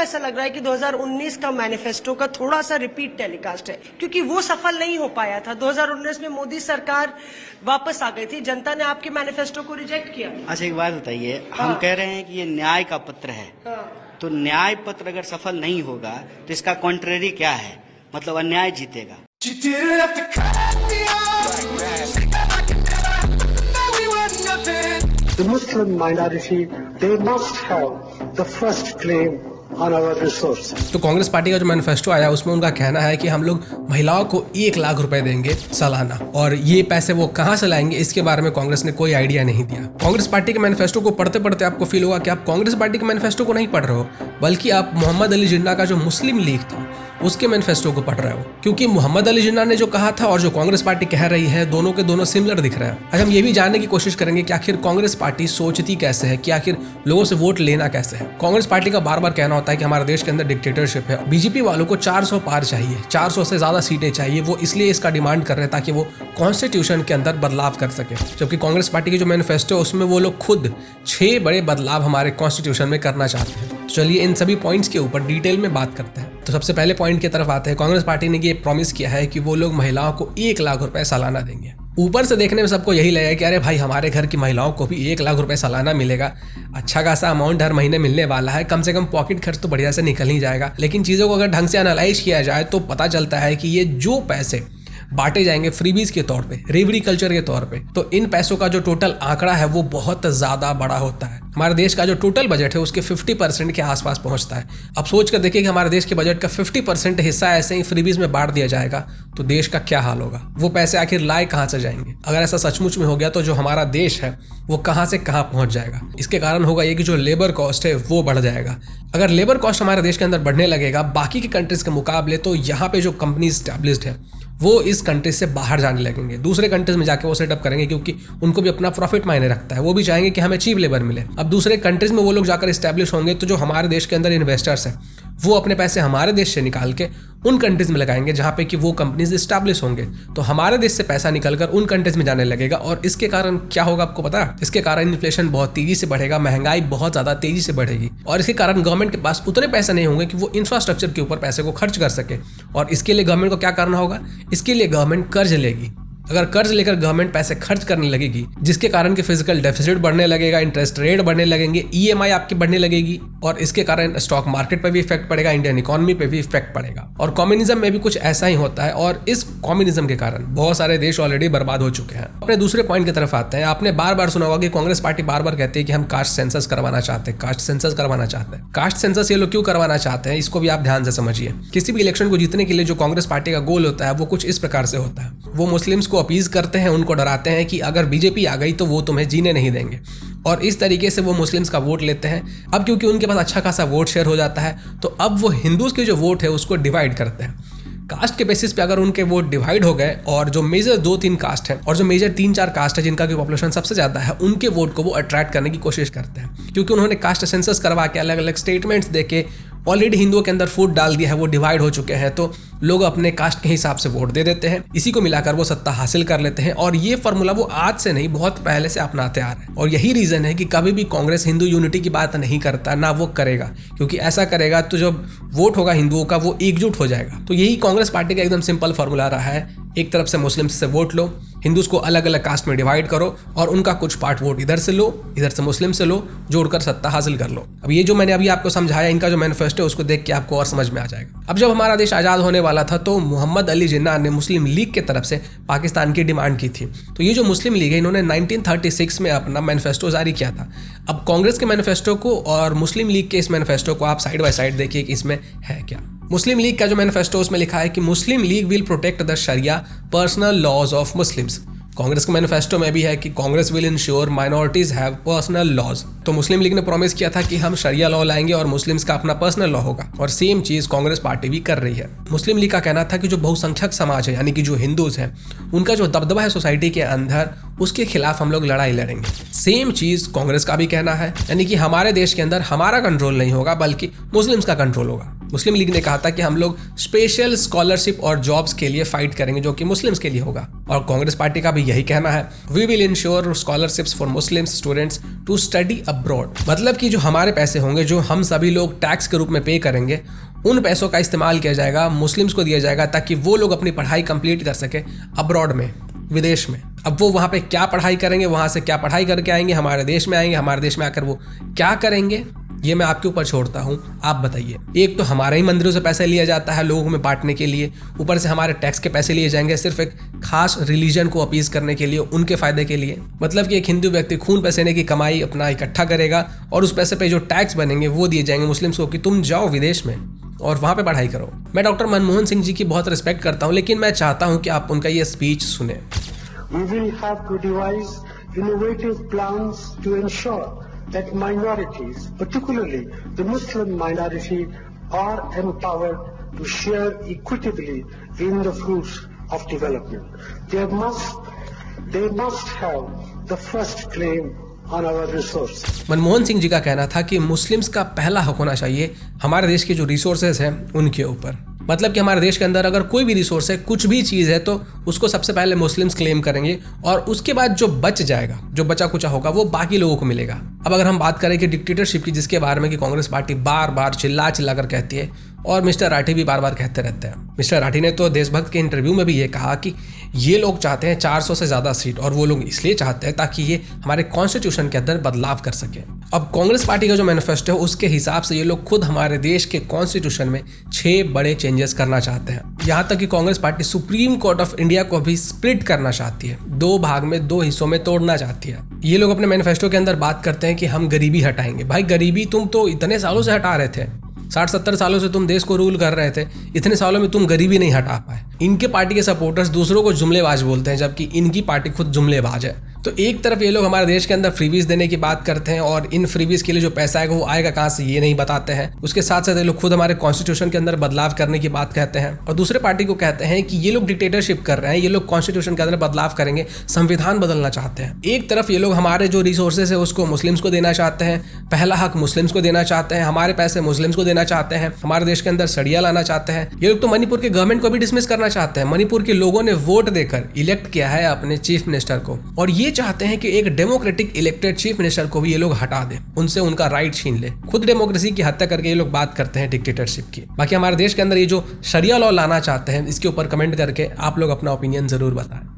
ऐसा लग रहा है कि 2019 का मैनिफेस्टो का थोड़ा सा रिपीट टेलीकास्ट है, क्योंकि वो सफल नहीं हो पाया था। 2019 में मोदी सरकार वापस आ गई थी, जनता ने आपके मैनिफेस्टो को रिजेक्ट किया। अच्छा, एक बात बताइए, हम कह रहे हैं कि ये न्याय का पत्र है, तो न्याय पत्र अगर सफल नहीं होगा तो इसका कॉन्ट्रेरी क्या है, मतलब अन्याय जीतेगा। The Muslim minority, they must have the first claim on our resources. तो कांग्रेस पार्टी का जो मैनिफेस्टो आया उसमें उनका कहना है कि हम लोग महिलाओं को 1 लाख रुपए देंगे सालाना, और ये पैसे वो कहां से लाएंगे इसके बारे में कांग्रेस ने कोई आइडिया नहीं दिया। कांग्रेस पार्टी के मैनिफेस्टो को पढ़ते पढ़ते आपको फील होगा कि आप कांग्रेस पार्टी के मैनिफेस्टो को नहीं पढ़ रहे हो, बल्कि आप मोहम्मद अली जिन्ना का जो मुस्लिम लीग था उसके मैनिफेस्टो को पढ़ रहे हो, क्योंकि मोहम्मद अली जिन्ना ने जो कहा था और जो कांग्रेस पार्टी कह रही है दोनों के दोनों सिमिलर दिख रहे हैं। आज हम ये भी जानने की कोशिश करेंगे कि आखिर कांग्रेस पार्टी सोचती कैसे है, कि आखिर लोगों से वोट लेना कैसे है। कांग्रेस पार्टी का बार बार कहना होता है कि हमारे देश के अंदर डिक्टेटरशिप है, बीजेपी वालों को 400 पार चाहिए, 400 से ज्यादा सीटें चाहिए, वो इसलिए इसका डिमांड कर रहे हैं ताकि वो कॉन्स्टिट्यूशन के अंदर बदलाव कर सके। जबकि कांग्रेस पार्टी की जो मैनिफेस्टो है उसमें वो लोग खुद 6 बड़े बदलाव हमारे कॉन्स्टिट्यूशन में करना चाहते हैं। तो चलिए इन सभी पॉइंट्स के ऊपर डिटेल में बात करते हैं। तो सबसे पहले पॉइंट की तरफ आते हैं। कांग्रेस पार्टी ने ये प्रॉमिस किया है कि वो लोग महिलाओं को 1 लाख रुपए सालाना देंगे। ऊपर से देखने में सबको यही लगेगा कि अरे भाई हमारे घर की महिलाओं को भी 1 लाख रुपए सालाना मिलेगा, अच्छा खासा अमाउंट हर महीने मिलने वाला है, कम से कम पॉकेट खर्च तो बढ़िया से निकल ही जाएगा। लेकिन चीज़ों को अगर ढंग से एनालाइज किया जाए तो पता चलता है कि ये जो पैसे बांटे जाएंगे फ्रीबीज के तौर पे, रेवड़ी कल्चर के तौर पे, तो इन पैसों का जो टोटल आंकड़ा है वो बहुत ज्यादा बड़ा होता है। हमारे देश का जो टोटल बजट है उसके 50% के आसपास पहुंचता है। अब सोच कर देखिए कि हमारे देश के बजट का 50% हिस्सा ऐसे ही फ्रीबीज में बांट दिया जाएगा तो देश का क्या हाल होगा। वो पैसे आखिर लाए कहाँ से जाएंगे? अगर ऐसा सचमुच में हो गया तो जो हमारा देश है वो कहाँ से कहाँ पहुंच जाएगा। इसके कारण होगा ये कि जो लेबर कॉस्ट है वो बढ़ जाएगा। अगर लेबर कॉस्ट हमारे देश के अंदर बढ़ने लगेगा बाकी के कंट्रीज के मुकाबले, तो यहाँ पे जो कंपनी स्टैब्लिश्ड है वो इस कंट्री से बाहर जाने लगेंगे, दूसरे कंट्रीज में जाके वो सेटअप करेंगे, क्योंकि उनको भी अपना प्रॉफिट मायने रखता है। वो भी चाहेंगे कि हमें चीप लेबर मिले। अब दूसरे कंट्रीज में वो लोग जाकर इस्टेब्लिश होंगे तो जो हमारे देश के अंदर इन्वेस्टर्स हैं वो अपने पैसे हमारे देश से निकाल के उन कंट्रीज में लगाएंगे जहाँ पे कि वो कंपनीज इस्टेब्लिश होंगे, तो हमारे देश से पैसा निकलकर उन कंट्रीज में जाने लगेगा। और इसके कारण क्या होगा आपको पता है? इसके कारण इन्फ्लेशन बहुत तेजी से बढ़ेगा, महंगाई बहुत ज़्यादा तेजी से बढ़ेगी, और इसके कारण गवर्नमेंट के पास उतने पैसे नहीं होंगे कि वो इंफ्रास्ट्रक्चर के ऊपर पैसे को खर्च कर सके। और इसके लिए गवर्नमेंट को क्या करना होगा? इसके लिए गवर्नमेंट कर्ज लेगी। अगर कर्ज लेकर गवर्नमेंट पैसे खर्च करने लगेगी जिसके कारण कि फिजिकल डेफिसिट बढ़ने लगेगा, इंटरेस्ट रेट बढ़ने लगेंगे, ईएमआई आपकी बढ़ने लगेगी, और इसके कारण स्टॉक मार्केट पर भी इफेक्ट पड़ेगा, इंडियन इकोनॉमी पे भी इफेक्ट पड़ेगा। और कम्युनिज्म में भी कुछ ऐसा ही होता है, और इस कम्युनिज्म के कारण बहुत सारे देश ऑलरेडी बर्बाद हो चुके हैं। अपने दूसरे पॉइंट की तरफ आते हैं। आपने बार बार सुना होगा कि कांग्रेस पार्टी बार बार कहती है कि हम कास्ट सेंसस करवाना चाहते हैं, कास्ट सेंसस करवाना चाहते हैं। कास्ट सेंसस ये लोग क्यों करवाना चाहते हैं इसको भी आप ध्यान से समझिए। किसी भी इलेक्शन को जीतने के लिए जो कांग्रेस पार्टी का गोल होता है वो कुछ इस प्रकार से होता है। वो मुस्लिम्स को अपीज करते हैं, उनको डराते हैं कि अगर बीजेपी आ गई तो वो तुम्हें जीने नहीं देंगे, और इस तरीके से वो मुस्लिम्स का वोट लेते हैं। अब क्योंकि उनके पास अच्छा खासा वोट शेयर हो जाता है तो अब वो हिंदूज के जो वोट है उसको डिवाइड करते हैं। कास्ट के बेसिस पे अगर उनके वोट डिवाइड हो गए और जो मेजर 2-3 कास्ट है और जो मेजर 3-4 कास्ट है जिनका की पॉपुलेशन सबसे ज्यादा है उनके वोट को वो अट्रैक्ट करने की कोशिश करते हैं, क्योंकि उन्होंने कास्ट सेंसस करवा के अलग अलग स्टेटमेंट्स देके ऑलरेडी हिंदुओं के अंदर फूट डाल दिया है, वो डिवाइड हो चुके हैं, तो लोग अपने कास्ट के हिसाब से वोट दे देते हैं। इसी को मिलाकर वो सत्ता हासिल कर लेते हैं, और ये फॉर्मूला वो आज से नहीं बहुत पहले से अपनाते आ रहे हैं। और यही रीजन है कि कभी भी कांग्रेस हिंदू यूनिटी की बात नहीं करता, ना वो करेगा, क्योंकि ऐसा करेगा तो जो वोट होगा हिंदुओं का वो एकजुट हो जाएगा। तो यही कांग्रेस पार्टी का एकदम सिंपल फॉर्मूला रहा है। एक तरफ से मुस्लिम से वोट लो, हिंदूज को अलग अलग कास्ट में डिवाइड करो, और उनका कुछ पार्ट वोट इधर से लो, इधर से मुस्लिम से लो, जोड़कर सत्ता हासिल कर लो। अब ये जो मैंने अभी आपको समझाया, इनका जो मैनिफेस्टो है उसको देख के आपको और समझ में आ जाएगा। अब जब हमारा देश आज़ाद होने वाला था तो मोहम्मद अली जिन्ना ने मुस्लिम लीग की तरफ से पाकिस्तान की डिमांड की थी। तो ये जो मुस्लिम लीग है इन्होंने 1936 में अपना मैनिफेस्टो जारी किया था। अब कांग्रेस के मैनिफेस्टो को और मुस्लिम लीग के इस मैनिफेस्टो को आप साइड बाय साइड देखिए कि इसमें है क्या। मुस्लिम लीग का जो मैनिफेस्टो उसमें लिखा है कि Muslim League will protect the sharia personal laws of Muslims. Congress के मैनिफेस्टो में भी है कि Congress will ensure minorities have personal laws. तो मुस्लिम लीग ने प्रॉमिस किया था कि हम शरिया लॉ लाएंगे और मुस्लिम्स का अपना पर्सनल लॉ होगा, और सेम चीज कांग्रेस पार्टी भी कर रही है। मुस्लिम लीग का कहना था कि जो बहुसंख्यक समाज है यानी कि जो हिंदूज हैं उनका जो दबदबा है सोसाइटी के अंदर उसके खिलाफ हम लोग लड़ाई लड़ेंगे। सेम चीज कांग्रेस का भी कहना है, यानी कि हमारे देश के अंदर हमारा कंट्रोल नहीं होगा बल्कि मुस्लिम्स का कंट्रोल होगा। मुस्लिम लीग ने कहा था कि हम लोग स्पेशल स्कॉलरशिप और जॉब्स के लिए फाइट करेंगे जो कि मुस्लिम्स के लिए होगा, और कांग्रेस पार्टी का भी यही कहना है, we will ensure scholarships for Muslim students to study abroad. मतलब कि जो हमारे पैसे होंगे जो हम सभी लोग टैक्स के रूप में पे करेंगे, उन पैसों का इस्तेमाल किया जाएगा, मुस्लिम्स को दिया जाएगा ताकि वो लोग अपनी पढ़ाई कंप्लीट कर सके अब्रॉड में, विदेश में। अब वो वहाँ पे क्या पढ़ाई करेंगे, वहाँ से क्या पढ़ाई करके आएंगे, हमारे देश में आएंगे, हमारे देश में आकर वो क्या करेंगे, ये मैं आपके ऊपर छोड़ता हूँ, आप बताइए। एक तो हमारे ही मंदिरों से पैसा लिया जाता है लोगों में बांटने के लिए, ऊपर से हमारे टैक्स के पैसे लिए जाएंगे सिर्फ एक खास रिलीजन को अपीज करने के लिए, उनके फायदे के लिए। मतलब कि एक हिंदू व्यक्ति खून पसीने की कमाई अपना इकट्ठा करेगा और उस पैसे पे जो टैक्स बनेंगे वो दिए जाएंगे मुस्लिम्स को कि तुम जाओ विदेश में और वहाँ पे पढ़ाई करो। मैं डॉक्टर मनमोहन सिंह जी की बहुत रिस्पेक्ट करता हूँ, लेकिन मैं चाहता हूँ कि आप उनका ये स्पीच सुने। We will have to devise innovative plans to ensure that minorities, particularly the Muslim minority, are empowered to share equitably in the fruits of development. They must have the first claim on our resources. Manmohan Singh ji का कहना था कि Muslims का पहला हक होना चाहिए हमारे देश के जो रिसोर्सेज हैं उनके ऊपर। मतलब कि हमारे देश के अंदर अगर कोई भी रिसोर्स है, कुछ भी चीज़ है, तो उसको सबसे पहले मुस्लिम्स क्लेम करेंगे और उसके बाद जो बच जाएगा, जो बचा कुचा होगा, वो बाकी लोगों को मिलेगा। अब अगर हम बात करें कि डिक्टेटरशिप की, जिसके बारे में कि कांग्रेस पार्टी बार बार चिल्ला कर कहती है और मिस्टर राठी भी बार बार कहते रहते हैं। मिस्टर राठी ने तो देशभक्त के इंटरव्यू में भी ये कहा कि ये लोग चाहते हैं 400 से ज़्यादा सीट, और वो लोग इसलिए चाहते हैं ताकि ये हमारे कॉन्स्टिट्यूशन के अंदर बदलाव कर सके। अब कांग्रेस पार्टी का जो मैनिफेस्टो है उसके हिसाब से ये लोग खुद हमारे देश के कॉन्स्टिट्यूशन में 6 बड़े चेंजेस करना चाहते हैं। यहाँ तक कि Congress party supreme court of India को भी स्प्लिट करना चाहती है, 2 भाग में, 2 हिस्सों में तोड़ना चाहती है। ये लोग अपने मैनिफेस्टो के अंदर बात करते हैं कि हम गरीबी हटाएंगे। भाई गरीबी तुम तो इतने सालों से हटा रहे थे, 60-70 सालों से तुम देश को रूल कर रहे थे, इतने सालों में तुम गरीबी नहीं हटा पाए। इनके पार्टी के सपोर्टर्स दूसरों को जुमलेबाज बोलते हैं, जबकि इनकी पार्टी खुद जुमलेबाज है। तो एक तरफ ये लोग हमारे देश के अंदर फ्रीबीज देने की बात करते हैं और इन फ्रीबीज के लिए जो पैसा आएगा वो आएगा कहाँ से ये नहीं बताते हैं। उसके साथ साथ ये लोग खुद हमारे कॉन्स्टिट्यूशन के अंदर बदलाव करने की बात कहते हैं और दूसरे पार्टी को कहते हैं कि ये लोग डिक्टेटरशिप कर रहे हैं, ये लोग कॉन्स्टिट्यूशन के अंदर बदलाव करेंगे, संविधान बदलना चाहते हैं। एक तरफ ये लोग हमारे जो रिसोर्सेज है उसको मुस्लिम्स को देना चाहते हैं, पहला हक मुस्लिम्स को देना चाहते हैं, हमारे पैसे मुस्लिम्स को देना चाहते हैं, हमारे देश के अंदर सड़िया लाना चाहते हैं। ये लोग तो मणिपुर के गवर्नमेंट को भी डिसमिस करना चाहते हैं। मणिपुर के लोगों ने वोट देकर इलेक्ट किया है अपने चीफ मिनिस्टर को, और ये चाहते हैं कि एक डेमोक्रेटिक इलेक्टेड चीफ मिनिस्टर को भी ये लोग हटा दें, उनसे उनका राइट छीन ले। खुद डेमोक्रेसी की हत्या करके ये लोग बात करते हैं डिक्टेटरशिप की। बाकी हमारे देश के अंदर ये जो शरिया लॉ लाना चाहते हैं, इसके ऊपर कमेंट करके आप लोग अपना ओपिनियन जरूर बताएं।